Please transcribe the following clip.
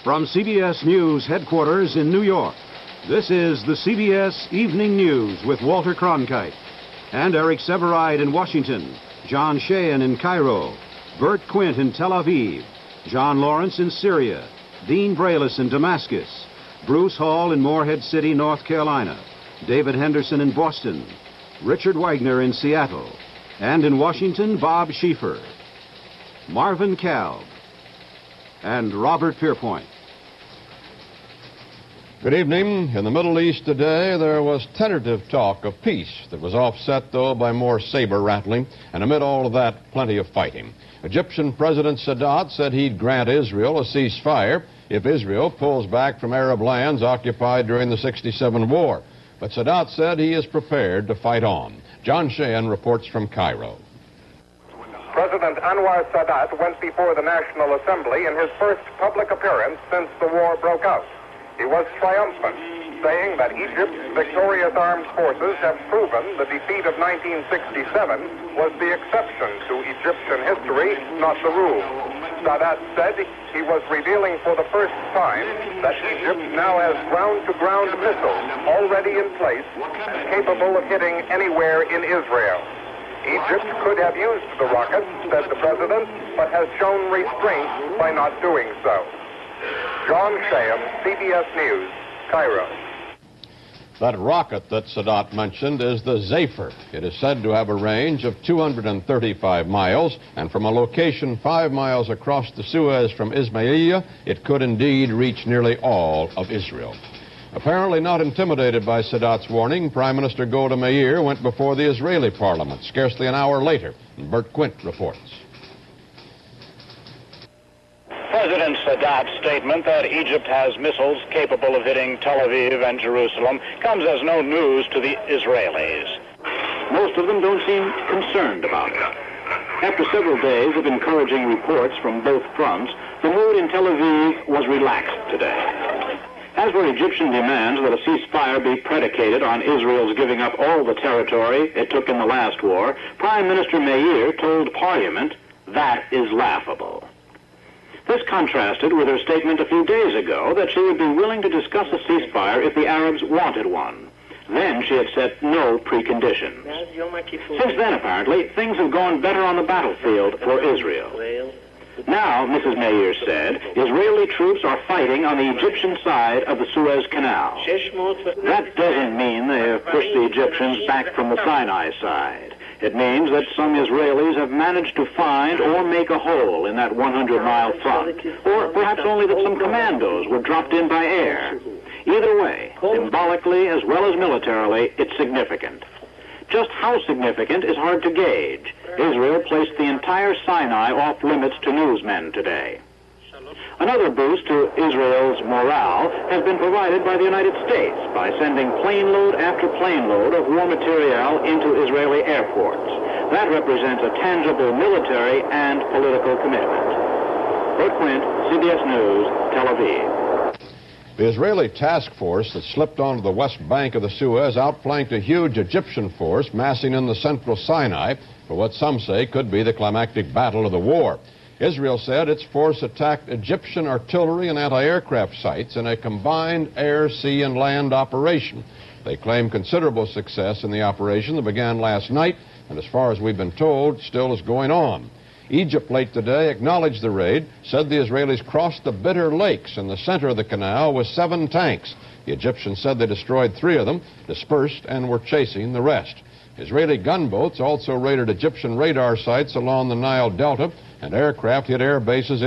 From CBS News headquarters in New York, this is the CBS Evening News with Walter Cronkite and Eric Severide in Washington, John Sheehan in Cairo, Bert Quint in Tel Aviv, John Lawrence in Syria, Dean Braylis in Damascus, Bruce Hall in Morehead City, North Carolina, David Henderson in Boston, Richard Wagner in Seattle, and in Washington, Bob Schieffer, Marvin Kalb, and Robert Pierpoint. Good evening. In the Middle East today, there was tentative talk of peace that was offset, though, by more saber rattling, and amid all of that, plenty of fighting. Egyptian President Sadat said he'd grant Israel a ceasefire if Israel pulls back from Arab lands occupied during the '67 war. But Sadat said he is prepared to fight on. John Sheehan reports from Cairo. President Anwar Sadat went before the National Assembly in his first public appearance since the war broke out. He was triumphant, saying that Egypt's victorious armed forces have proven the defeat of 1967 was the exception to Egyptian history, not the rule. Sadat said he was revealing for the first time that Egypt now has ground-to-ground missiles already in place and capable of hitting anywhere in Israel. Egypt could have used the rockets, said the president, but has shown restraint by not doing so. John Sheehan, CBS News, Cairo. That rocket that Sadat mentioned is the Zephyr. It is said to have a range of 235 miles, and from a location 5 miles across the Suez from Ismailia, it could indeed reach nearly all of Israel. Apparently not intimidated by Sadat's warning, Prime Minister Golda Meir went before the Israeli parliament scarcely an hour later. And Bert Quint reports. President Sadat's statement that Egypt has missiles capable of hitting Tel Aviv and Jerusalem comes as no news to the Israelis. Most of them don't seem concerned about it. After several days of encouraging reports from both fronts, the mood in Tel Aviv was relaxed today. As for Egyptian demands that a ceasefire be predicated on Israel's giving up all the territory it took in the last war, Prime Minister Meir told Parliament that is laughable. This contrasted with her statement a few days ago that she would be willing to discuss a ceasefire if the Arabs wanted one. Then she had set no preconditions. Since then, apparently, things have gone better on the battlefield for Israel. Now, Mrs. Meir said, Israeli troops are fighting on the Egyptian side of the Suez Canal. That doesn't mean they have pushed the Egyptians back from the Sinai side. It means that some Israelis have managed to find or make a hole in that 100-mile front, or perhaps only that some commandos were dropped in by air. Either way, symbolically as well as militarily, it's significant. Just how significant is hard to gauge. Israel placed the entire Sinai off limits to newsmen today. Another boost to Israel's morale has been provided by the United States by sending plane load after plane load of war material into Israeli airports. That represents a tangible military and political commitment. Bert Quint, CBS News, Tel Aviv. The Israeli task force that slipped onto the west bank of the Suez outflanked a huge Egyptian force massing in the central Sinai for what some say could be the climactic battle of the war. Israel said its force attacked Egyptian artillery and anti-aircraft sites in a combined air, sea, and land operation. They claim considerable success in the operation that began last night, and as far as we've been told, still is going on. Egypt late today acknowledged the raid, said the Israelis crossed the Bitter Lakes in the center of the canal with 7 tanks. The Egyptians said they destroyed 3 of them, dispersed, and were chasing the rest. Israeli gunboats also raided Egyptian radar sites along the Nile Delta, and aircraft hit air bases